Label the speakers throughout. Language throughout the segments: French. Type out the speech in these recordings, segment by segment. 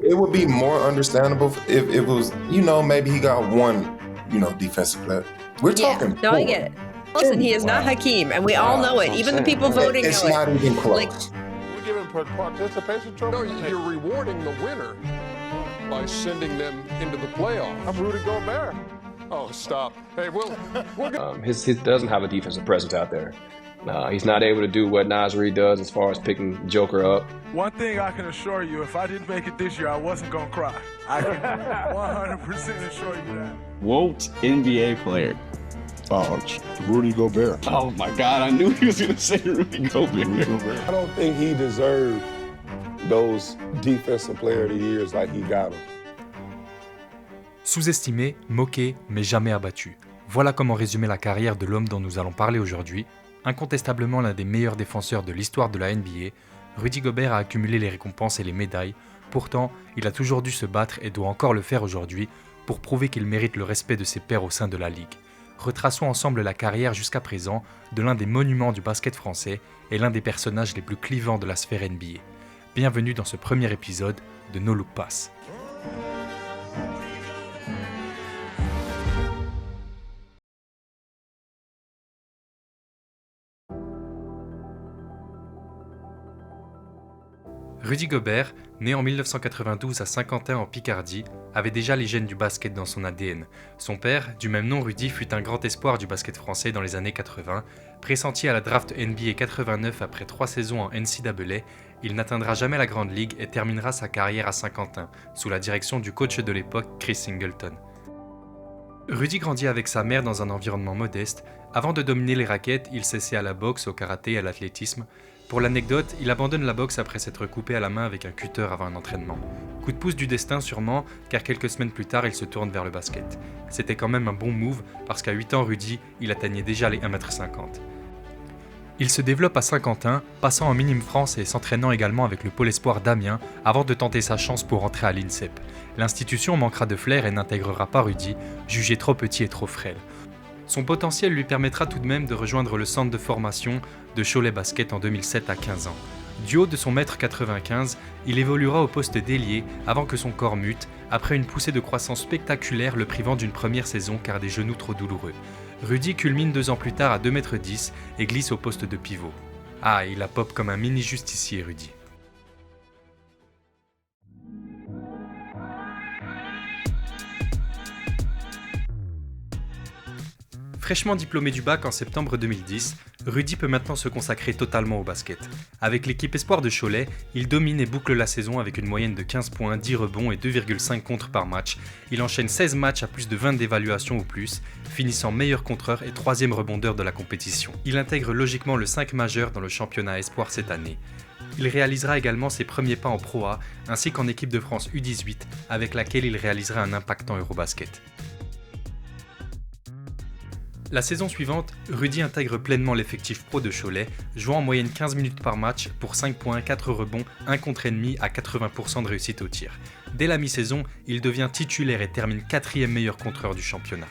Speaker 1: it would be more understandable if it was, maybe he got one, defensive player. We're talking
Speaker 2: No,
Speaker 1: four.
Speaker 2: I get it. Listen, he is not Hakeem, and we all know it. Even the people voting
Speaker 1: It's
Speaker 2: know
Speaker 1: not
Speaker 2: it.
Speaker 1: even close.
Speaker 2: Like,
Speaker 3: We give him participation trophy. No, you're rewarding the winner by sending them into the playoffs. I'm Rudy Gobert. Oh, stop. Hey,
Speaker 4: His doesn't have a defensive presence out there. He's not able to do what Naz Reid does as far as picking Joker up.
Speaker 5: One thing I can assure you, if I didn't make it this year, I wasn't going to cry. I can 100% assure you that.
Speaker 6: Won't NBA player.
Speaker 7: Oh, Rudy Gobert.
Speaker 6: Oh my God, I knew he was going to say Rudy Gobert.
Speaker 3: I don't think he deserved those defensive player of the years like he got them.
Speaker 8: Sous-estimé, moqué, mais jamais abattu. Voilà comment résumer la carrière de l'homme dont nous allons parler aujourd'hui. Incontestablement l'un des meilleurs défenseurs de l'histoire de la NBA, Rudy Gobert a accumulé les récompenses et les médailles. Pourtant, il a toujours dû se battre et doit encore le faire aujourd'hui pour prouver qu'il mérite le respect de ses pairs au sein de la Ligue. Retraçons ensemble la carrière jusqu'à présent de l'un des monuments du basket français et l'un des personnages les plus clivants de la sphère NBA. Bienvenue dans ce premier épisode de No Look Pass. Rudy Gobert, né en 1992 à Saint-Quentin en Picardie, avait déjà les gènes du basket dans son ADN. Son père, du même nom Rudy, fut un grand espoir du basket français dans les années 80. Pressenti à la draft NBA 89 après 3 saisons en NCAA, il n'atteindra jamais la Grande Ligue et terminera sa carrière à Saint-Quentin, sous la direction du coach de l'époque, Chris Singleton. Rudy grandit avec sa mère dans un environnement modeste. Avant de dominer les raquettes, il s'essaie à la boxe, au karaté et à l'athlétisme. Pour l'anecdote, il abandonne la boxe après s'être coupé à la main avec un cutter avant un entraînement. Coup de pouce du destin sûrement, car quelques semaines plus tard, il se tourne vers le basket. C'était quand même un bon move, parce qu'à 8 ans, Rudy, il atteignait déjà les 1,50 m. Il se développe à Saint-Quentin, passant en Minime France et s'entraînant également avec le pôle espoir d'Amiens, avant de tenter sa chance pour entrer à l'INSEP. L'institution manquera de flair et n'intégrera pas Rudy, jugé trop petit et trop frêle. Son potentiel lui permettra tout de même de rejoindre le centre de formation de Cholet Basket en 2007 à 15 ans. Du haut de son 1,95 m, il évoluera au poste d'ailier avant que son corps mute, après une poussée de croissance spectaculaire le privant d'une première saison car des genoux trop douloureux. Rudy culmine 2 ans plus tard à 2,10 m et glisse au poste de pivot. Ah, il a pop comme un mini justicier, Rudy. Fraîchement diplômé du bac en septembre 2010, Rudy peut maintenant se consacrer totalement au basket. Avec l'équipe espoir de Cholet, il domine et boucle la saison avec une moyenne de 15 points, 10 rebonds et 2,5 contres par match. Il enchaîne 16 matchs à plus de 20 d'évaluation ou plus, finissant meilleur contreur et 3e rebondeur de la compétition. Il intègre logiquement le 5 majeur dans le championnat espoir cette année. Il réalisera également ses premiers pas en Pro A, ainsi qu'en équipe de France U18, avec laquelle il réalisera un impactant Eurobasket. La saison suivante, Rudy intègre pleinement l'effectif pro de Cholet, jouant en moyenne 15 minutes par match pour 5 points, 4 rebonds, 1 contre ennemi à 80% de réussite au tir. Dès la mi-saison, il devient titulaire et termine 4e meilleur contreur du championnat.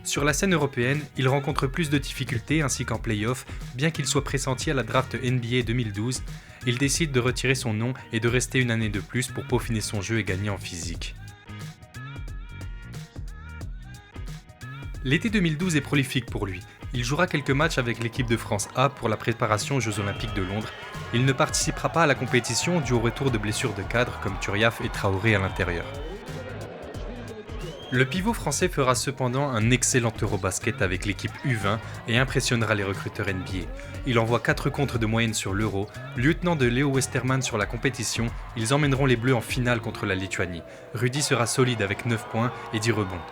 Speaker 8: Sur la scène européenne, il rencontre plus de difficultés ainsi qu'en play-off, bien qu'il soit pressenti à la draft NBA 2012, il décide de retirer son nom et de rester une année de plus pour peaufiner son jeu et gagner en physique. L'été 2012 est prolifique pour lui. Il jouera quelques matchs avec l'équipe de France A pour la préparation aux Jeux Olympiques de Londres. Il ne participera pas à la compétition dû au retour de blessures de cadres comme Turiaf et Traoré à l'intérieur. Le pivot français fera cependant un excellent Eurobasket avec l'équipe U20 et impressionnera les recruteurs NBA. Il envoie 4 contres de moyenne sur l'Euro. Lieutenant de Léo Westermann sur la compétition, ils emmèneront les Bleus en finale contre la Lituanie. Rudy sera solide avec 9 points et 10 rebonds.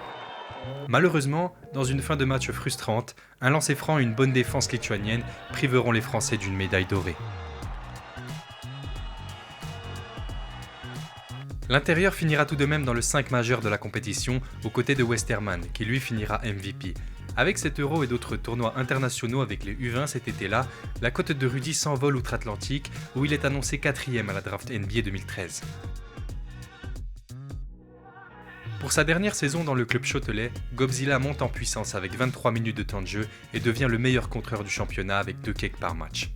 Speaker 8: Malheureusement, dans une fin de match frustrante, un lancer franc et une bonne défense lituanienne priveront les Français d'une médaille dorée. L'intérieur finira tout de même dans le 5 majeur de la compétition, aux côtés de Westermann, qui lui finira MVP. Avec cet Euro et d'autres tournois internationaux avec les U20 cet été-là, la cote de Rudy s'envole outre-Atlantique, où il est annoncé 4e à la draft NBA 2013. Pour sa dernière saison dans le club châtelet, Gobzilla monte en puissance avec 23 minutes de temps de jeu et devient le meilleur contreur du championnat avec 2 kicks par match.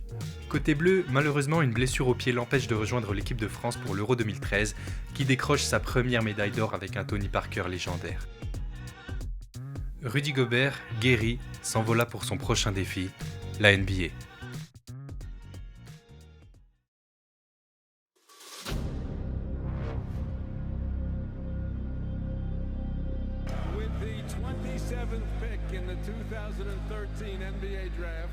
Speaker 8: Côté bleu, malheureusement une blessure au pied l'empêche de rejoindre l'équipe de France pour l'Euro 2013, qui décroche sa première médaille d'or avec un Tony Parker légendaire. Rudy Gobert, guéri, s'envola pour son prochain défi, la NBA.
Speaker 3: With the 27th pick in the 2013 NBA draft,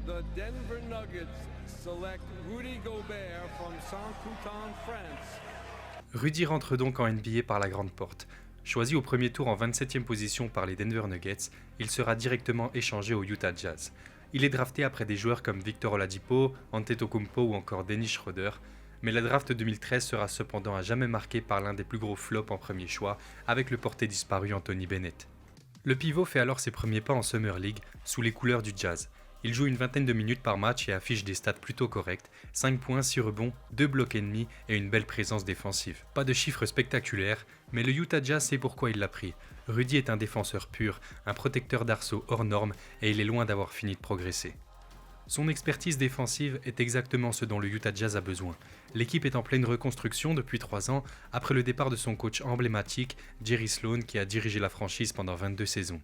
Speaker 3: the Denver Nuggets select Rudy Gobert from Saint-Coutan, France.
Speaker 8: Rudy rentre donc en NBA par la grande porte. Choisi au premier tour en 27e position par les Denver Nuggets, il sera directement échangé au Utah Jazz. Il est drafté après des joueurs comme Victor Oladipo, Antetokounmpo ou encore Dennis Schroeder, mais la draft 2013 sera cependant à jamais marquée par l'un des plus gros flops en premier choix, avec le porté disparu Anthony Bennett. Le pivot fait alors ses premiers pas en Summer League, sous les couleurs du Jazz. Il joue une vingtaine de minutes par match et affiche des stats plutôt correctes, 5 points, 6 rebonds, 2 blocs ennemis et une belle présence défensive. Pas de chiffres spectaculaires, mais le Utah Jazz sait pourquoi il l'a pris. Rudy est un défenseur pur, un protecteur d'arceaux hors norme et il est loin d'avoir fini de progresser. Son expertise défensive est exactement ce dont le Utah Jazz a besoin. L'équipe est en pleine reconstruction depuis 3 ans, après le départ de son coach emblématique, Jerry Sloan, qui a dirigé la franchise pendant 22 saisons.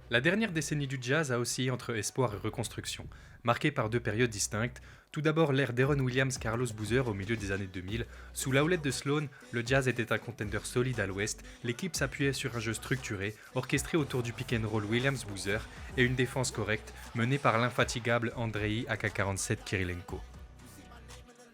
Speaker 8: La dernière décennie du Jazz a oscillé entre espoir et reconstruction, marquée par 2 périodes distinctes. Tout d'abord l'ère d'Aaron Williams-Carlos Boozer au milieu des années 2000. Sous la houlette de Sloan, le Jazz était un contender solide à l'ouest. L'équipe s'appuyait sur un jeu structuré, orchestré autour du pick and roll Williams-Boozer et une défense correcte, menée par l'infatigable Andrei AK-47 Kirilenko.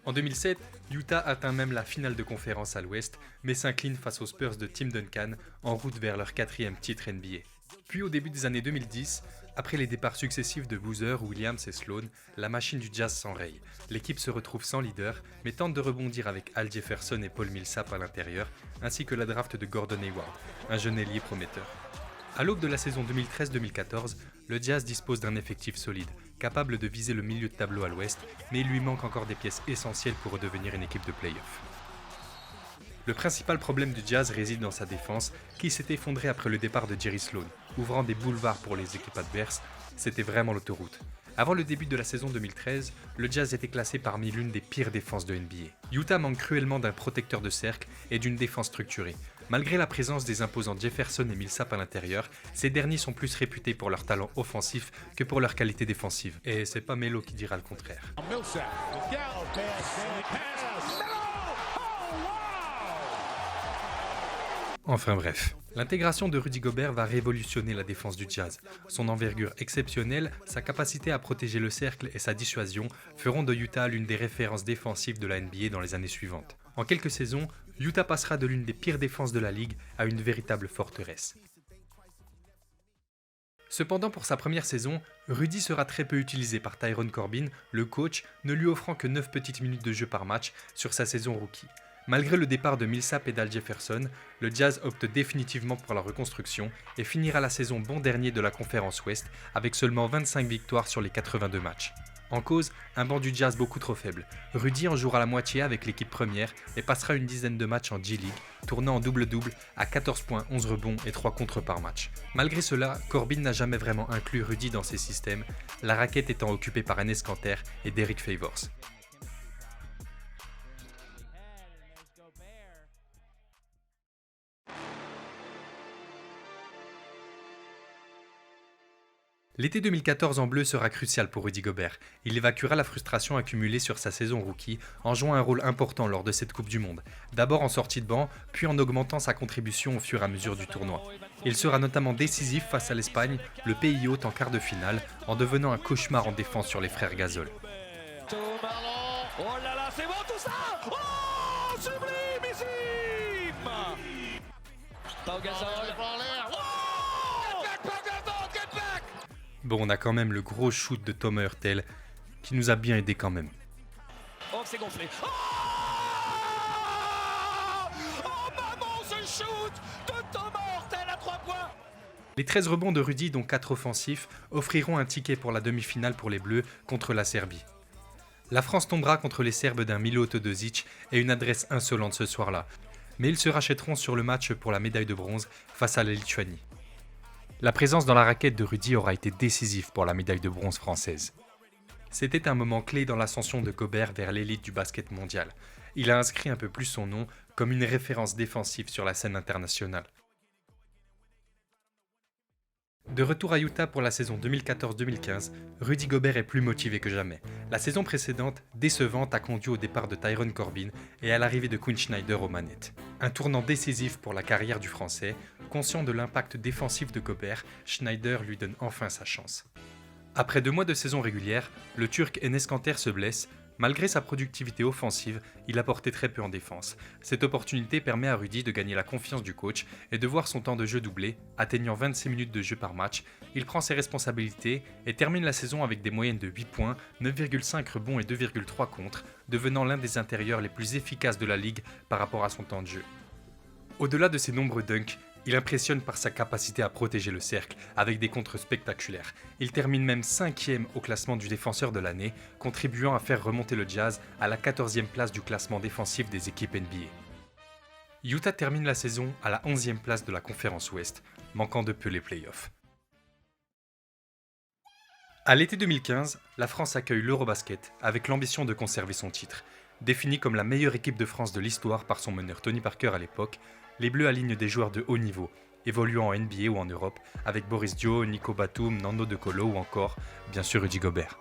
Speaker 8: En 2007, Utah atteint même la finale de conférence à l'ouest, mais s'incline face aux Spurs de Tim Duncan en route vers leur 4e titre NBA. Puis au début des années 2010, après les départs successifs de Boozer, Williams et Sloan, la machine du Jazz s'enraye. L'équipe se retrouve sans leader, mais tente de rebondir avec Al Jefferson et Paul Millsap à l'intérieur, ainsi que la draft de Gordon Hayward, un jeune ailier prometteur. À l'aube de la saison 2013-2014, le Jazz dispose d'un effectif solide, capable de viser le milieu de tableau à l'ouest, mais il lui manque encore des pièces essentielles pour redevenir une équipe de play-off. Le principal problème du Jazz réside dans sa défense, qui s'est effondrée après le départ de Jerry Sloan, ouvrant des boulevards pour les équipes adverses. C'était vraiment l'autoroute. Avant le début de la saison 2013, le Jazz était classé parmi l'une des pires défenses de NBA. Utah manque cruellement d'un protecteur de cercle et d'une défense structurée. Malgré la présence des imposants Jefferson et Millsap à l'intérieur, ces derniers sont plus réputés pour leur talent offensif que pour leur qualité défensive. Et c'est pas Melo qui dira le contraire. Enfin bref, l'intégration de Rudy Gobert va révolutionner la défense du Jazz. Son envergure exceptionnelle, sa capacité à protéger le cercle et sa dissuasion feront de Utah l'une des références défensives de la NBA dans les années suivantes. En quelques saisons, Utah passera de l'une des pires défenses de la ligue à une véritable forteresse. Cependant, pour sa première saison, Rudy sera très peu utilisé par Tyrone Corbin, le coach, ne lui offrant que 9 petites minutes de jeu par match sur sa saison rookie. Malgré le départ de Millsap et d'Al Jefferson, le Jazz opte définitivement pour la reconstruction et finira la saison bon dernier de la conférence Ouest avec seulement 25 victoires sur les 82 matchs. En cause, un banc du Jazz beaucoup trop faible. Rudy en jouera la moitié avec l'équipe première et passera une dizaine de matchs en G-League, tournant en double-double à 14 points, 11 rebonds et 3 contres par match. Malgré cela, Corbin n'a jamais vraiment inclus Rudy dans ses systèmes, la raquette étant occupée par Enes Kanter et Derrick Favors. L'été 2014 en bleu sera crucial pour Rudy Gobert. Il évacuera la frustration accumulée sur sa saison rookie en jouant un rôle important lors de cette Coupe du Monde. D'abord en sortie de banc, puis en augmentant sa contribution au fur et à mesure du tournoi. Il sera notamment décisif face à l'Espagne, le pays hôte en quart de finale, en devenant un cauchemar en défense sur les frères Gasol.
Speaker 9: Oh là là, c'est bon tout ça! Oh, sublimissime! Pau Gasol.
Speaker 8: Bon, on a quand même le gros shoot de Thomas Hurtel qui nous a bien aidé quand même.
Speaker 9: Oh, c'est gonflé. Oh, maman, ce shoot de Thomas Hurtel à 3 points.
Speaker 8: Les 13 rebonds de Rudy, dont 4 offensifs, offriront un ticket pour la demi-finale pour les Bleus contre la Serbie. La France tombera contre les Serbes d'un Milo Teodosic et une adresse insolente ce soir-là. mais ils se rachèteront sur le match pour la médaille de bronze face à la Lituanie. La présence dans la raquette de Rudy aura été décisive pour la médaille de bronze française. C'était un moment clé dans l'ascension de Gobert vers l'élite du basket mondial. Il a inscrit un peu plus son nom comme une référence défensive sur la scène internationale. De retour à Utah pour la saison 2014-2015, Rudy Gobert est plus motivé que jamais. La saison précédente, décevante, a conduit au départ de Tyrone Corbin et à l'arrivée de Quinn Snyder aux manettes. Un tournant décisif pour la carrière du Français. Conscient de l'impact défensif de Gobert, Snyder lui donne enfin sa chance. Après 2 mois de saison régulière, le Turc Enes Kanter se blesse. Malgré sa productivité offensive, il apportait très peu en défense. Cette opportunité permet à Rudy de gagner la confiance du coach et de voir son temps de jeu doubler, atteignant 26 minutes de jeu par match. Il prend ses responsabilités et termine la saison avec des moyennes de 8 points, 9,5 rebonds et 2,3 contres, devenant l'un des intérieurs les plus efficaces de la ligue par rapport à son temps de jeu. Au-delà de ses nombreux dunks, il impressionne par sa capacité à protéger le cercle avec des contres spectaculaires. Il termine même 5e au classement du défenseur de l'année, contribuant à faire remonter le Jazz à la 14e place du classement défensif des équipes NBA. Utah termine la saison à la 11e place de la conférence Ouest, manquant de peu les playoffs. À l'été 2015, la France accueille l'Eurobasket avec l'ambition de conserver son titre. Définie comme la meilleure équipe de France de l'histoire par son meneur Tony Parker à l'époque, les Bleus alignent des joueurs de haut niveau, évoluant en NBA ou en Europe, avec Boris Dio, Nico Batum, Nando De Colo ou encore, bien sûr, Rudy Gobert.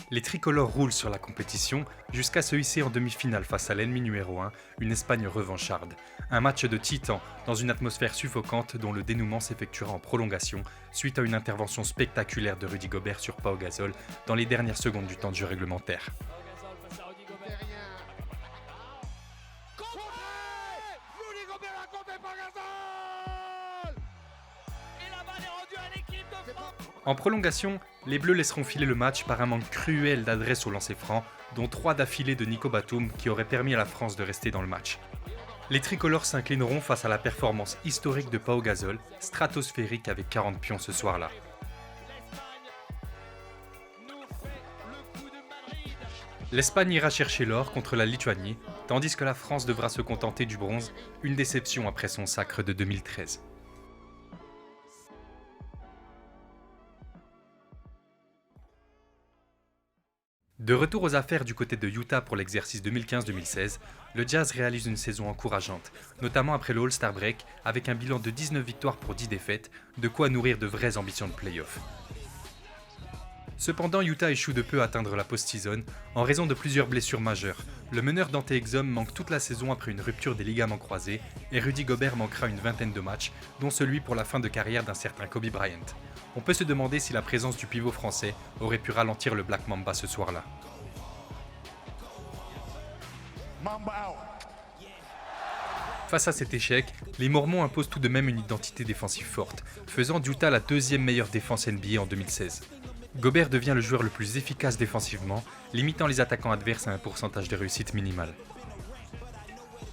Speaker 8: Les tricolores roulent sur la compétition jusqu'à se hisser en demi-finale face à l'ennemi numéro 1, une Espagne revancharde. Un match de titan dans une atmosphère suffocante dont le dénouement s'effectuera en prolongation suite à une intervention spectaculaire de Rudy Gobert sur Pau Gasol dans les dernières secondes du temps de jeu réglementaire. En prolongation, les Bleus laisseront filer le match par un manque cruel d'adresse au lancer franc, dont 3 d'affilée de Nico Batum qui auraient permis à la France de rester dans le match. Les tricolores s'inclineront face à la performance historique de Pau Gasol, stratosphérique avec 40 pions ce soir-là. L'Espagne ira chercher l'or contre la Lituanie, tandis que la France devra se contenter du bronze, une déception après son sacre de 2013. De retour aux affaires du côté de Utah pour l'exercice 2015-2016, le Jazz réalise une saison encourageante, notamment après le All-Star Break, avec un bilan de 19 victoires pour 10 défaites, de quoi nourrir de vraies ambitions de play-off. Cependant, Utah échoue de peu à atteindre la post-season en raison de plusieurs blessures majeures. Le meneur Dante Exum manque toute la saison après une rupture des ligaments croisés et Rudy Gobert manquera une vingtaine de matchs, dont celui pour la fin de carrière d'un certain Kobe Bryant. On peut se demander si la présence du pivot français aurait pu ralentir le Black Mamba ce soir-là. Face à cet échec, les Mormons imposent tout de même une identité défensive forte, faisant d'Utah la 2e meilleure défense NBA en 2016. Gobert devient le joueur le plus efficace défensivement, limitant les attaquants adverses à un pourcentage de réussite minimal.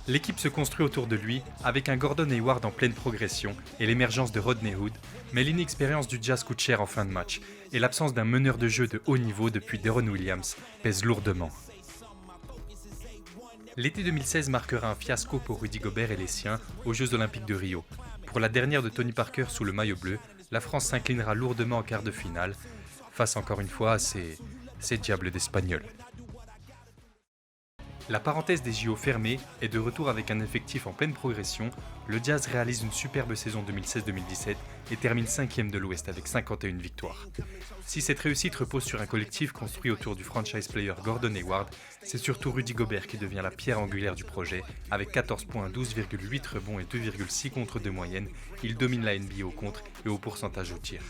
Speaker 8: L'équipe se construit autour de lui avec un Gordon Hayward en pleine progression et l'émergence de Rodney Hood, mais l'inexpérience du Jazz coûte cher en fin de match et l'absence d'un meneur de jeu de haut niveau depuis Deron Williams pèse lourdement. L'été 2016 marquera un fiasco pour Rudy Gobert et les siens aux Jeux Olympiques de Rio. Pour la dernière de Tony Parker sous le maillot bleu, la France s'inclinera lourdement en quart de finale, face encore une fois à ces diables d'Espagnols. La parenthèse des JO fermée est de retour avec un effectif en pleine progression. Le Jazz réalise une superbe saison 2016-2017 et termine 5e de l'Ouest avec 51 victoires. Si cette réussite repose sur un collectif construit autour du franchise player Gordon Hayward, c'est surtout Rudy Gobert qui devient la pierre angulaire du projet. Avec 14 points, 12,8 rebonds et 2,6 contres de moyenne, il domine la NBA au contre et au pourcentage au tir.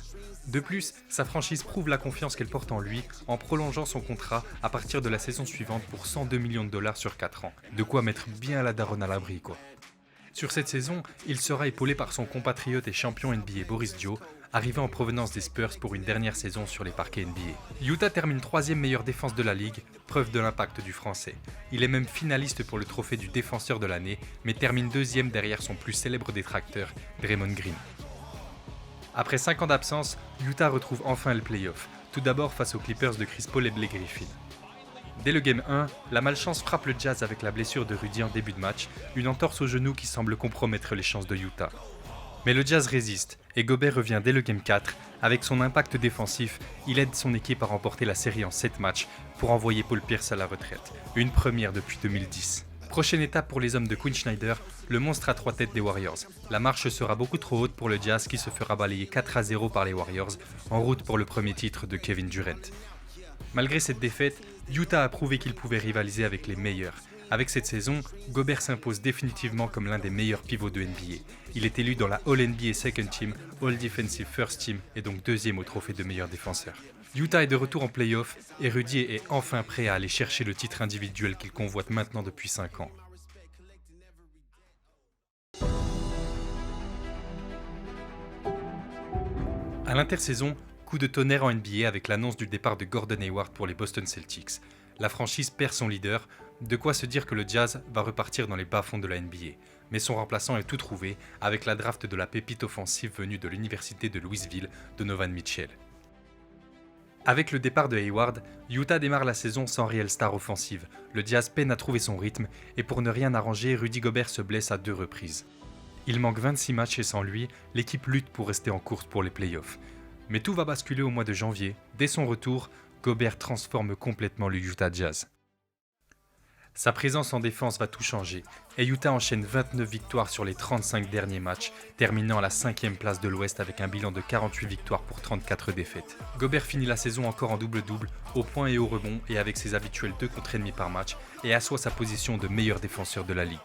Speaker 8: De plus, sa franchise prouve la confiance qu'elle porte en lui en prolongeant son contrat à partir de la saison suivante pour 102 millions de dollars sur 4 ans. De quoi mettre bien la daronne à l'abri, quoi. Sur cette saison, il sera épaulé par son compatriote et champion NBA Boris Dio, arrivé en provenance des Spurs pour une dernière saison sur les parquets NBA. Utah termine 3e meilleure défense de la ligue, preuve de l'impact du français. Il est même finaliste pour le trophée du défenseur de l'année, mais termine 2e derrière son plus célèbre détracteur, Draymond Green. Après 5 ans d'absence, Utah retrouve enfin le play-off, tout d'abord face aux Clippers de Chris Paul et Blake Griffin. Dès le game 1, la malchance frappe le Jazz avec la blessure de Rudy en début de match, une entorse au genou qui semble compromettre les chances de Utah. Mais le Jazz résiste et Gobert revient dès le game 4. Avec son impact défensif, il aide son équipe à remporter la série en 7 matchs pour envoyer Paul Pierce à la retraite, une première depuis 2010. Prochaine étape pour les hommes de Quinn Snyder, le monstre à 3 têtes des Warriors. La marche sera beaucoup trop haute pour le Jazz qui se fera balayer 4-0 par les Warriors, en route pour le premier titre de Kevin Durant. Malgré cette défaite, Utah a prouvé qu'il pouvait rivaliser avec les meilleurs. Avec cette saison, Gobert s'impose définitivement comme l'un des meilleurs pivots de NBA. Il est élu dans la All-NBA Second Team, All-Defensive First Team et donc deuxième au trophée de meilleur défenseur. Utah est de retour en play-off et Rudy est enfin prêt à aller chercher le titre individuel qu'il convoite maintenant depuis 5 ans. À l'intersaison, coup de tonnerre en NBA avec l'annonce du départ de Gordon Hayward pour les Boston Celtics. La franchise perd son leader, de quoi se dire que le Jazz va repartir dans les bas-fonds de la NBA. Mais son remplaçant est tout trouvé avec la draft de la pépite offensive venue de l'université de Louisville, Donovan Mitchell. Avec le départ de Hayward, Utah démarre la saison sans réelle star offensive. Le Jazz peine à trouver son rythme et pour ne rien arranger, Rudy Gobert se blesse à 2 reprises. Il manque 26 matchs et sans lui, l'équipe lutte pour rester en course pour les playoffs. Mais tout va basculer au mois de janvier. Dès son retour, Gobert transforme complètement le Utah Jazz. Sa présence en défense va tout changer et Utah enchaîne 29 victoires sur les 35 derniers matchs, terminant à la 5e place de l'Ouest avec un bilan de 48 victoires pour 34 défaites. Gobert finit la saison encore en double-double, au point et au rebond et avec ses habituels 2 contre et demi par match et assoit sa position de meilleur défenseur de la ligue.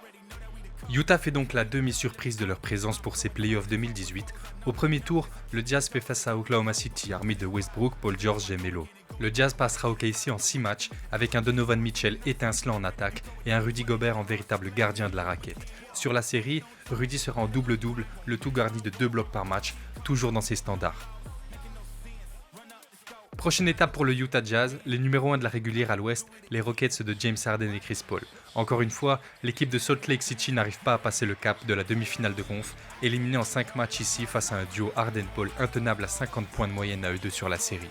Speaker 8: Utah fait donc la demi-surprise de leur présence pour ses playoffs 2018. Au premier tour, le Jazz fait face à Oklahoma City, armé de Westbrook, Paul George et Melo. Le Jazz passera au OKC en 6 matchs, avec un Donovan Mitchell étincelant en attaque et un Rudy Gobert en véritable gardien de la raquette. Sur la série, Rudy sera en double-double, le tout garni de 2 blocs par match, toujours dans ses standards. Prochaine étape pour le Utah Jazz, les numéros 1 de la régulière à l'ouest, les Rockets de James Harden et Chris Paul. Encore une fois, l'équipe de Salt Lake City n'arrive pas à passer le cap de la demi-finale de conf, éliminée en 5 matchs ici face à un duo Harden-Paul intenable à 50 points de moyenne à eux deux sur la série.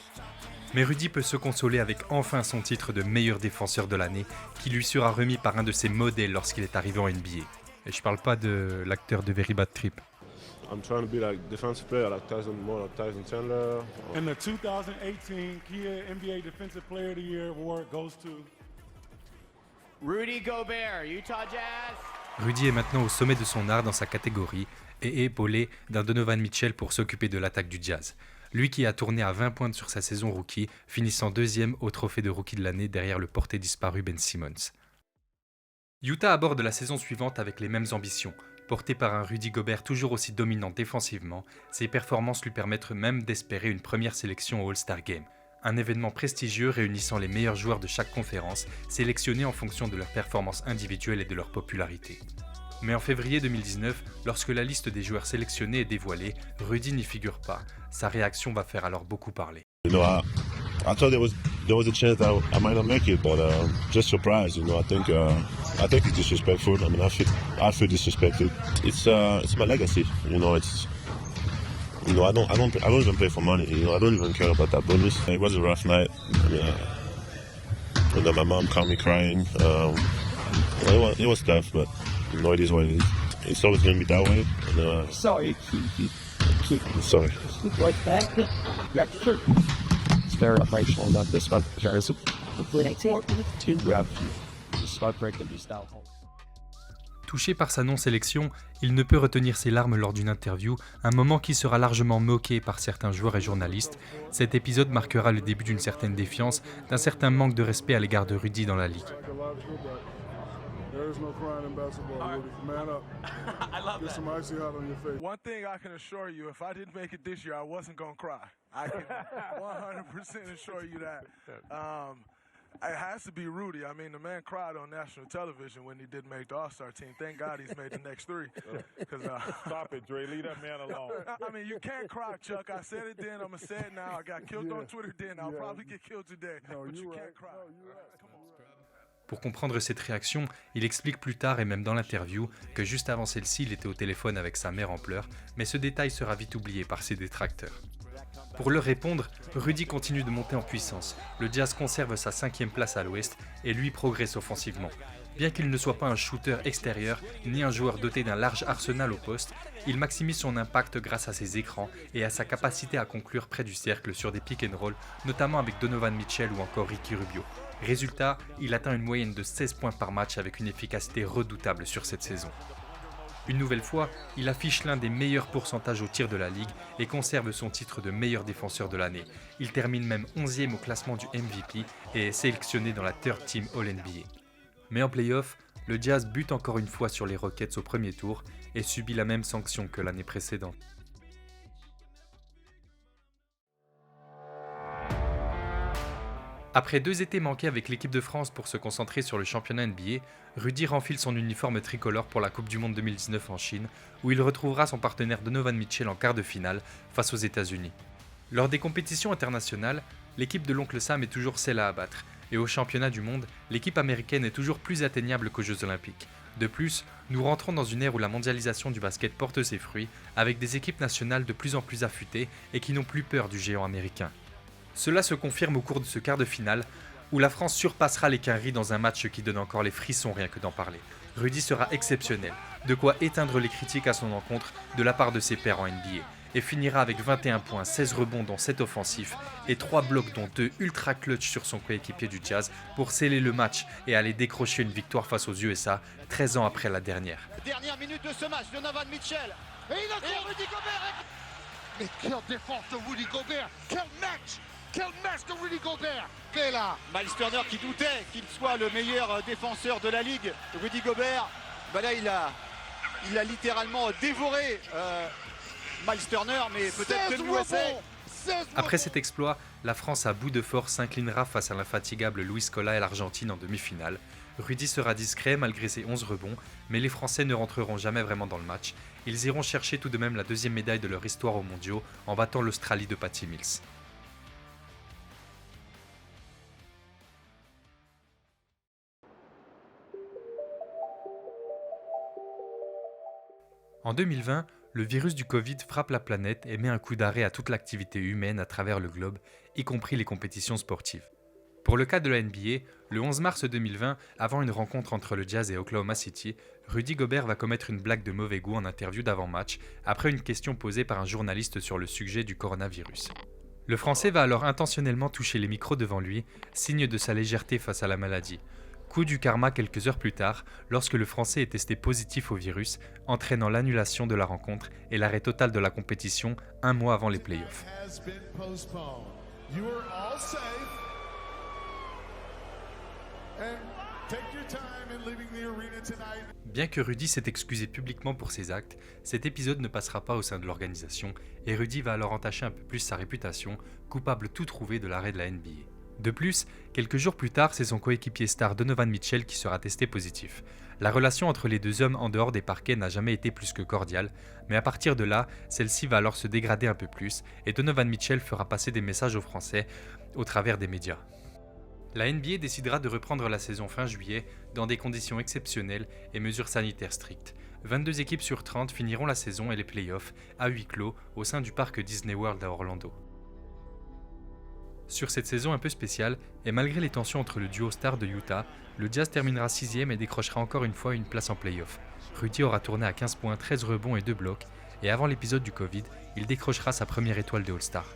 Speaker 8: Mais Rudy peut se consoler avec enfin son titre de meilleur défenseur de l'année, qui lui sera remis par un de ses modèles lorsqu'il est arrivé en NBA. Et je parle pas de l'acteur de Very Bad Trip.
Speaker 7: I'm trying to be like defensive player, like Tyson Chandler.
Speaker 5: And the 2018 Kia NBA Defensive Player of the Year award goes to
Speaker 9: Rudy Gobert, Utah Jazz.
Speaker 8: Rudy est maintenant au sommet de son art dans sa catégorie et est épaulé d'un Donovan Mitchell pour s'occuper de l'attaque du Jazz. Lui qui a tourné à 20 points sur sa saison rookie, finissant 2e au trophée de rookie de l'année derrière le porté disparu Ben Simmons. Utah aborde la saison suivante avec les mêmes ambitions. Porté par un Rudy Gobert toujours aussi dominant défensivement, ses performances lui permettent même d'espérer une première sélection au All-Star Game. Un événement prestigieux réunissant les meilleurs joueurs de chaque conférence, sélectionnés en fonction de leurs performances individuelles et de leur popularité. Mais en février 2019, lorsque la liste des joueurs sélectionnés est dévoilée, Rudy n'y figure pas. Sa réaction va faire alors beaucoup parler.
Speaker 7: You know, I thought there was a chance that I might not make it, but just surprised. You know, I think it's disrespectful. I mean, I feel disrespected. It's my legacy. You know, I don't even play for money. You know, I don't even care about that bonus. It was a rough night. I mean, and then my mom caught me crying. It was tough, but you know, it is what it is. It's always going to be that way. And,
Speaker 6: Sorry.
Speaker 7: sorry.
Speaker 6: Right back. It's very emotional about this one.
Speaker 8: Touché par sa non-sélection, il ne peut retenir ses larmes lors d'une interview, un moment qui sera largement moqué par certains joueurs et journalistes. Cet épisode marquera le début d'une certaine défiance, d'un certain manque de respect à l'égard de Rudy dans la ligue.
Speaker 5: There's no crying in basketball, Rudy. Man up.
Speaker 9: I love
Speaker 5: Get
Speaker 9: that.
Speaker 5: some icy hot on your face. One thing I can assure you, if I didn't make it this year, I wasn't going to cry. I can 100% assure you that. It has to be Rudy. I mean, the man cried on national television when he didn't make the All-Star team. Thank God he's made the next 3.
Speaker 3: Stop it, Dre. Leave that man alone.
Speaker 5: I mean, you can't cry, Chuck. I said it then. I'm going to say it now. I got killed on Twitter then. I'll probably get killed today. But you can't cry. Come on.
Speaker 8: Pour comprendre cette réaction, il explique plus tard et même dans l'interview que juste avant celle-ci, il était au téléphone avec sa mère en pleurs, mais ce détail sera vite oublié par ses détracteurs. Pour leur répondre, Rudy continue de monter en puissance. Le Jazz conserve sa 5e place à l'ouest et lui progresse offensivement. Bien qu'il ne soit pas un shooter extérieur ni un joueur doté d'un large arsenal au poste, il maximise son impact grâce à ses écrans et à sa capacité à conclure près du cercle sur des pick and roll, notamment avec Donovan Mitchell ou encore Ricky Rubio. Résultat, il atteint une moyenne de 16 points par match avec une efficacité redoutable sur cette saison. Une nouvelle fois, il affiche l'un des meilleurs pourcentages au tir de la ligue et conserve son titre de meilleur défenseur de l'année. Il termine même 11e au classement du MVP et est sélectionné dans la Third Team All-NBA. Mais en play-off, le Jazz bute encore une fois sur les Rockets au premier tour et subit la même sanction que l'année précédente. Après 2 étés manqués avec l'équipe de France pour se concentrer sur le championnat NBA, Rudy renfile son uniforme tricolore pour la Coupe du Monde 2019 en Chine, où il retrouvera son partenaire Donovan Mitchell en quart de finale face aux États-Unis. Lors des compétitions internationales, l'équipe de l'oncle Sam est toujours celle à abattre, et au championnat du monde, l'équipe américaine est toujours plus atteignable qu'aux Jeux Olympiques. De plus, nous rentrons dans une ère où la mondialisation du basket porte ses fruits, avec des équipes nationales de plus en plus affûtées et qui n'ont plus peur du géant américain. Cela se confirme au cours de ce quart de finale, où la France surpassera les Quinry dans un match qui donne encore les frissons rien que d'en parler. Rudy sera exceptionnel, de quoi éteindre les critiques à son encontre de la part de ses pairs en NBA, et finira avec 21 points, 16 rebonds dont 7 offensifs, et 3 blocs dont 2 ultra clutch sur son coéquipier du Jazz pour sceller le match et aller décrocher une victoire face aux USA 13 ans après la dernière.
Speaker 9: Dernière minute de ce match, Donovan Mitchell. Et il a Rudy Gobert.
Speaker 3: Mais quelle défense de Rudy Gobert! Quel match! Quel match de Rudy Gobert! Quel est là?
Speaker 9: Miles Turner qui doutait qu'il soit le meilleur défenseur de la ligue. Rudy Gobert, là il a littéralement dévoré Miles Turner, mais peut-être que l'USA.
Speaker 8: Après cet exploit, la France à bout de force s'inclinera face à l'infatigable Luis Scola et l'Argentine en demi-finale. Rudy sera discret malgré ses 11 rebonds, mais les Français ne rentreront jamais vraiment dans le match. Ils iront chercher tout de même la 2e médaille de leur histoire aux mondiaux en battant l'Australie de Patty Mills. En 2020, le virus du Covid frappe la planète et met un coup d'arrêt à toute l'activité humaine à travers le globe, y compris les compétitions sportives. Pour le cas de la NBA, le 11 mars 2020, avant une rencontre entre le Jazz et Oklahoma City, Rudy Gobert va commettre une blague de mauvais goût en interview d'avant-match, après une question posée par un journaliste sur le sujet du coronavirus. Le Français va alors intentionnellement toucher les micros devant lui, signe de sa légèreté face à la maladie. Coup du karma quelques heures plus tard, lorsque le Français est testé positif au virus, entraînant l'annulation de la rencontre et l'arrêt total de la compétition un mois avant les playoffs. Bien que Rudy s'est excusé publiquement pour ses actes, cet épisode ne passera pas au sein de l'organisation et Rudy va alors entacher un peu plus sa réputation, coupable tout trouvé de l'arrêt de la NBA. De plus, quelques jours plus tard, c'est son coéquipier star Donovan Mitchell qui sera testé positif. La relation entre les deux hommes en dehors des parquets n'a jamais été plus que cordiale, mais à partir de là, celle-ci va alors se dégrader un peu plus et Donovan Mitchell fera passer des messages aux Français au travers des médias. La NBA décidera de reprendre la saison fin juillet dans des conditions exceptionnelles et mesures sanitaires strictes. 22 équipes sur 30 finiront la saison et les playoffs à huis clos au sein du parc Disney World à Orlando. Sur cette saison un peu spéciale, et malgré les tensions entre le duo star de Utah, le Jazz terminera 6e et décrochera encore une fois une place en play-off. Rudy aura tourné à 15 points, 13 rebonds et 2 blocs, et avant l'épisode du Covid, il décrochera sa première étoile de All-Star.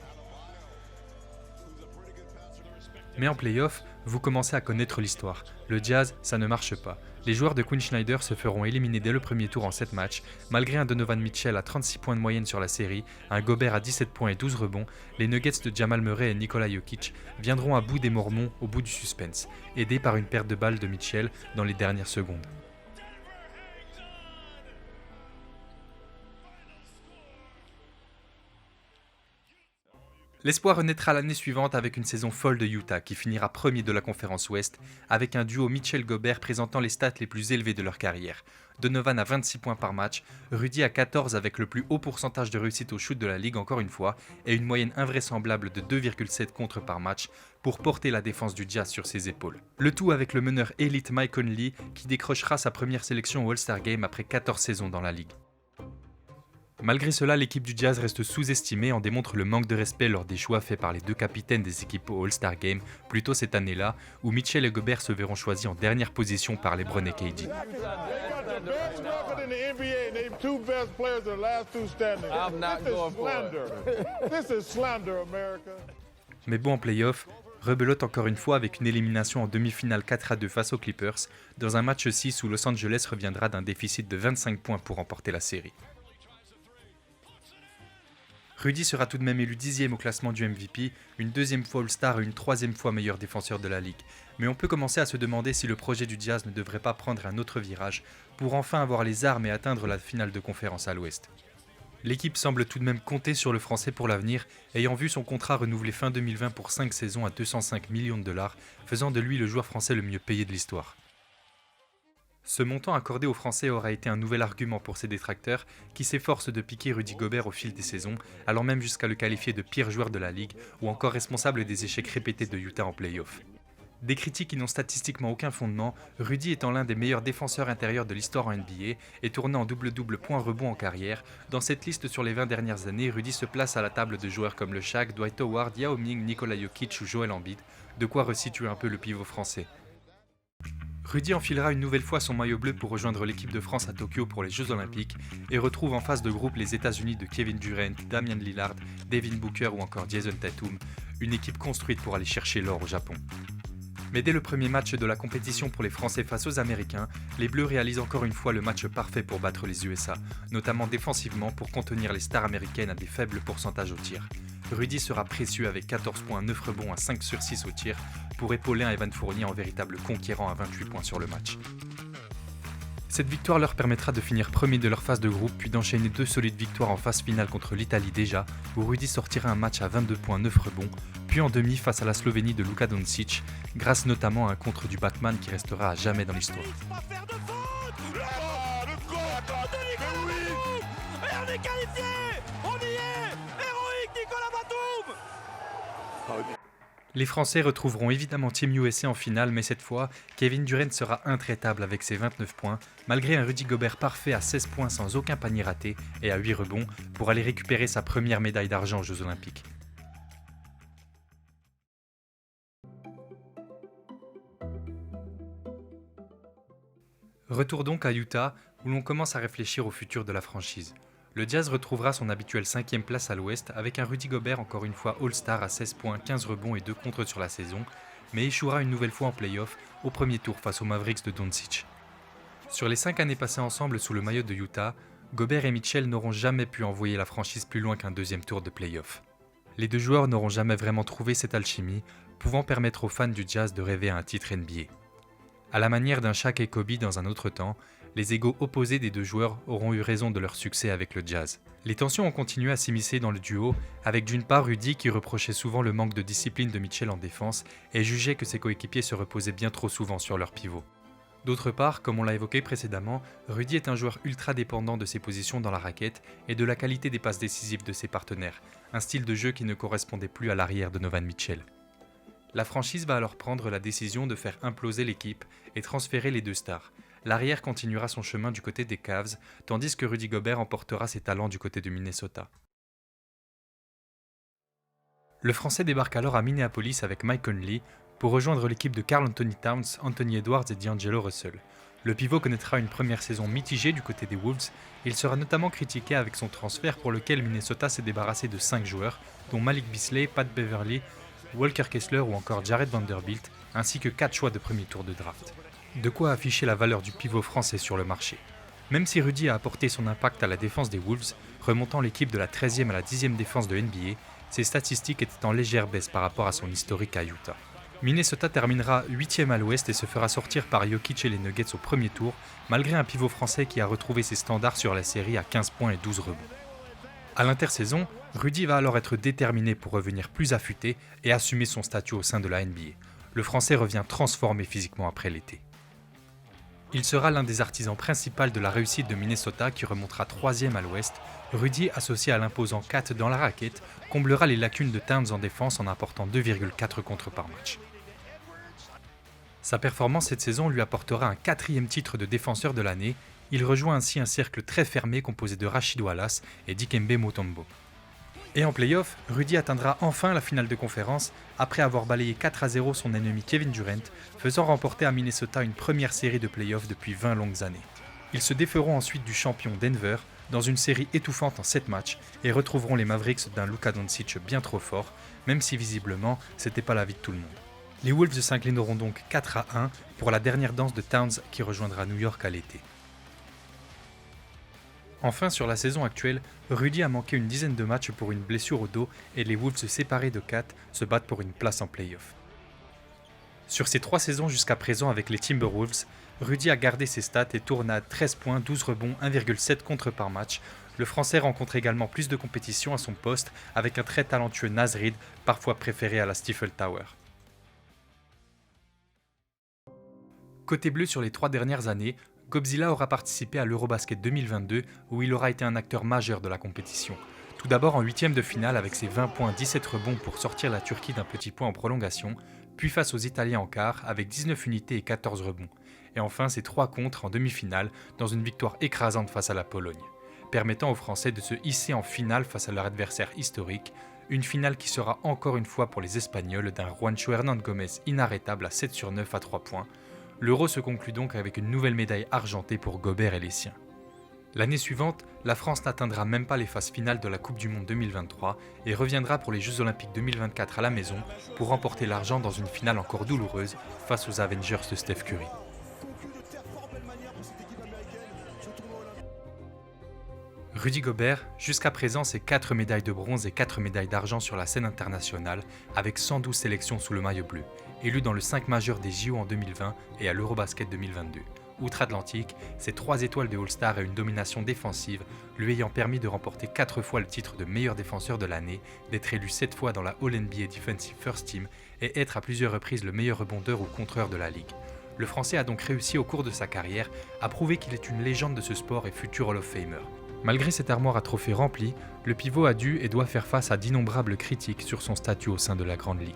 Speaker 8: Mais en play-off, vous commencez à connaître l'histoire. Le Jazz, ça ne marche pas. Les joueurs de Quinn Snyder se feront éliminer dès le premier tour en 7 matchs. Malgré un Donovan Mitchell à 36 points de moyenne sur la série, un Gobert à 17 points et 12 rebonds, les Nuggets de Jamal Murray et Nikola Jokic viendront à bout des Mormons au bout du suspense, aidés par une perte de balle de Mitchell dans les dernières secondes. L'espoir renaîtra l'année suivante avec une saison folle de Utah qui finira premier de la conférence Ouest avec un duo Mitchell-Gobert présentant les stats les plus élevées de leur carrière. Donovan à 26 points par match, Rudy à 14 avec le plus haut pourcentage de réussite au shoot de la ligue encore une fois et une moyenne invraisemblable de 2,7 contres par match pour porter la défense du Jazz sur ses épaules. Le tout avec le meneur élite Mike Conley qui décrochera sa première sélection au All-Star Game après 14 saisons dans la ligue. Malgré cela, l'équipe du Jazz reste sous-estimée, en démontre le manque de respect lors des choix faits par les deux capitaines des équipes au All-Star Game plus tôt cette année-là, où Mitchell et Gobert se verront choisis en dernière position par LeBron et KD. Mais bon, en play-off, rebelote encore une fois avec une élimination en demi-finale 4-2 face aux Clippers, dans un match 6 où Los Angeles reviendra d'un déficit de 25 points pour remporter la série. Rudy sera tout de même élu 10e au classement du MVP, une deuxième fois All-Star et une troisième fois meilleur défenseur de la Ligue. Mais on peut commencer à se demander si le projet du Jazz ne devrait pas prendre un autre virage pour enfin avoir les armes et atteindre la finale de conférence à l'Ouest. L'équipe semble tout de même compter sur le Français pour l'avenir, ayant vu son contrat renouvelé fin 2020 pour 5 saisons à 205 millions de dollars, faisant de lui le joueur français le mieux payé de l'histoire. Ce montant accordé aux Français aura été un nouvel argument pour ses détracteurs qui s'efforcent de piquer Rudy Gobert au fil des saisons, allant même jusqu'à le qualifier de pire joueur de la Ligue ou encore responsable des échecs répétés de Utah en play-off. Des critiques qui n'ont statistiquement aucun fondement, Rudy étant l'un des meilleurs défenseurs intérieurs de l'histoire en NBA et tournant en double-double point-rebond en carrière, dans cette liste sur les 20 dernières années, Rudy se place à la table de joueurs comme le Shaq, Dwight Howard, Yao Ming, Nikola Jokic ou Joel Embiid, de quoi resituer un peu le pivot français. Rudy enfilera une nouvelle fois son maillot bleu pour rejoindre l'équipe de France à Tokyo pour les Jeux Olympiques et retrouve en phase de groupe les États-Unis de Kevin Durant, Damian Lillard, Devin Booker ou encore Jason Tatum, une équipe construite pour aller chercher l'or au Japon. Mais dès le premier match de la compétition pour les Français face aux Américains, les Bleus réalisent encore une fois le match parfait pour battre les USA, notamment défensivement pour contenir les stars américaines à des faibles pourcentages au tir. Rudy sera précieux avec 14 points, 9 rebonds à 5 sur 6 au tir pour épauler un Evan Fournier en véritable conquérant à 28 points sur le match. Cette victoire leur permettra de finir premier de leur phase de groupe puis d'enchaîner 2 solides victoires en phase finale contre l'Italie déjà, où Rudy sortira un match à 22 points, 9 rebonds, puis en demi face à la Slovénie de Luka Doncic, grâce notamment à un contre du Batman qui restera à jamais dans l'histoire. Les Français retrouveront évidemment Team USA en finale, mais cette fois, Kevin Durant sera intraitable avec ses 29 points, malgré un Rudy Gobert parfait à 16 points sans aucun panier raté et à 8 rebonds, pour aller récupérer sa première médaille d'argent aux Jeux Olympiques. Retour donc à Utah, où l'on commence à réfléchir au futur de la franchise. Le Jazz retrouvera son habituelle 5e place à l'Ouest avec un Rudy Gobert encore une fois All-Star à 16 points, 15 rebonds et 2 contres sur la saison, mais échouera une nouvelle fois en play-off au premier tour face aux Mavericks de Doncic. Sur les 5 années passées ensemble sous le maillot de Utah, Gobert et Mitchell n'auront jamais pu envoyer la franchise plus loin qu'un deuxième tour de play-off. Les deux joueurs n'auront jamais vraiment trouvé cette alchimie, pouvant permettre aux fans du Jazz de rêver à un titre NBA. À la manière d'un Shaq et Kobe dans un autre temps, les égos opposés des deux joueurs auront eu raison de leur succès avec le Jazz. Les tensions ont continué à s'immiscer dans le duo, avec d'une part Rudy qui reprochait souvent le manque de discipline de Mitchell en défense et jugeait que ses coéquipiers se reposaient bien trop souvent sur leur pivot. D'autre part, comme on l'a évoqué précédemment, Rudy est un joueur ultra dépendant de ses positions dans la raquette et de la qualité des passes décisives de ses partenaires, un style de jeu qui ne correspondait plus à l'arrière de Donovan Mitchell. La franchise va alors prendre la décision de faire imploser l'équipe et transférer les deux stars. L'arrière continuera son chemin du côté des Cavs, tandis que Rudy Gobert emportera ses talents du côté du Minnesota. Le Français débarque alors à Minneapolis avec Mike Conley pour rejoindre l'équipe de Karl Anthony Towns, Anthony Edwards et D'Angelo Russell. Le pivot connaîtra une première saison mitigée du côté des Wolves. Il sera notamment critiqué avec son transfert pour lequel Minnesota s'est débarrassé de 5 joueurs, dont Malik Beasley, Pat Beverly, Walker Kessler ou encore Jared Vanderbilt, ainsi que 4 choix de premier tour de draft. De quoi afficher la valeur du pivot français sur le marché. Même si Rudy a apporté son impact à la défense des Wolves, remontant l'équipe de la 13e à la 10e défense de NBA, ses statistiques étaient en légère baisse par rapport à son historique à Utah. Minnesota terminera 8e à l'Ouest et se fera sortir par Jokic et les Nuggets au premier tour, malgré un pivot français qui a retrouvé ses standards sur la série à 15 points et 12 rebonds. À l'intersaison, Rudy va alors être déterminé pour revenir plus affûté et assumer son statut au sein de la NBA. Le Français revient transformé physiquement après l'été. Il sera l'un des artisans principaux de la réussite de Minnesota qui remontera 3e à l'Ouest. Rudy, associé à l'imposant 4 dans la raquette, comblera les lacunes de Towns en défense en apportant 2,4 contres par match. Sa performance cette saison lui apportera un 4e titre de défenseur de l'année Il rejoint ainsi un cercle très fermé composé de Rachid Wallace et Dikembe Mutombo. Et en play-off, Rudy atteindra enfin la finale de conférence après avoir balayé 4-0 son ennemi Kevin Durant, faisant remporter à Minnesota une première série de play-off depuis 20 longues années. Ils se déferont ensuite du champion Denver dans une série étouffante en 7 matchs et retrouveront les Mavericks d'un Luka Doncic bien trop fort, même si visiblement c'était pas l'avis de tout le monde. Les Wolves s'inclineront donc 4-1 pour la dernière danse de Towns qui rejoindra New York à l'été. Enfin, sur la saison actuelle, Rudy a manqué une dizaine de matchs pour une blessure au dos et les Wolves séparés de 4 se battent pour une place en play-off. Sur ses 3 saisons jusqu'à présent avec les Timberwolves, Rudy a gardé ses stats et tourne à 13 points, 12 rebonds, 1,7 contre par match. Le Français rencontre également plus de compétition à son poste avec un très talentueux Naz Reid, parfois préféré à la Stifel Tower. Côté bleu sur les 3 dernières années, Gobzilla aura participé à l'Eurobasket 2022 où il aura été un acteur majeur de la compétition. Tout d'abord en 8e de finale avec ses 20 points, 17 rebonds pour sortir la Turquie d'un petit point en prolongation, puis face aux Italiens en quart avec 19 unités et 14 rebonds. Et enfin ses 3 contres en demi-finale dans une victoire écrasante face à la Pologne, permettant aux Français de se hisser en finale face à leur adversaire historique, une finale qui sera encore une fois pour les Espagnols d'un Juancho Hernán Gómez inarrêtable à 7/9 à 3 points. L'Euro se conclut donc avec une nouvelle médaille argentée pour Gobert et les siens. L'année suivante, la France n'atteindra même pas les phases finales de la Coupe du Monde 2023 et reviendra pour les Jeux Olympiques 2024 à la maison pour remporter l'argent dans une finale encore douloureuse face aux Avengers de Steph Curry. Rudy Gobert, jusqu'à présent, c'est 4 médailles de bronze et 4 médailles d'argent sur la scène internationale, avec 112 sélections sous le maillot bleu, élu dans le 5 majeur des JO en 2020 et à l'Eurobasket 2022. Outre-Atlantique, c'est 3 étoiles de All-Star et une domination défensive, lui ayant permis de remporter 4 fois le titre de meilleur défenseur de l'année, d'être élu 7 fois dans la All-NBA Defensive First Team et être à plusieurs reprises le meilleur rebondeur ou contreur de la ligue. Le Français a donc réussi au cours de sa carrière à prouver qu'il est une légende de ce sport et futur Hall of Famer. Malgré cette armoire à trophées remplie, le pivot a dû et doit faire face à d'innombrables critiques sur son statut au sein de la Grande Ligue.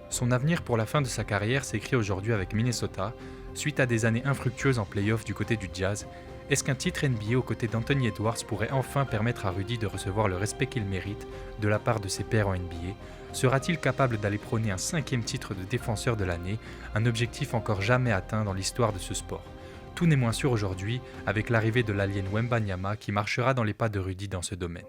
Speaker 8: Son avenir pour la fin de sa carrière s'écrit aujourd'hui avec Minnesota, suite à des années infructueuses en play-off du côté du Jazz. Est-ce qu'un titre NBA aux côtés d'Anthony Edwards pourrait enfin permettre à Rudy de recevoir le respect qu'il mérite de la part de ses pairs en NBA ? Sera-t-il capable d'aller prôner un 5e titre de défenseur de l'année, un objectif encore jamais atteint dans l'histoire de ce sport ? Tout n'est moins sûr aujourd'hui avec l'arrivée de l'alien Wembanyama qui marchera dans les pas de Rudy dans ce domaine.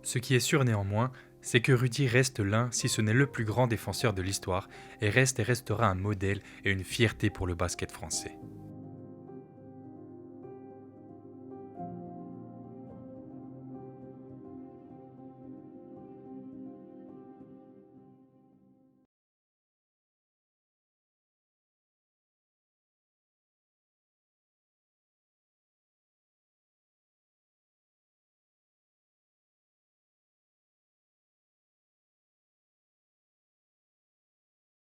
Speaker 8: Ce qui est sûr néanmoins, c'est que Rudy reste l'un, si ce n'est le plus grand défenseur de l'histoire, et reste et restera un modèle et une fierté pour le basket français.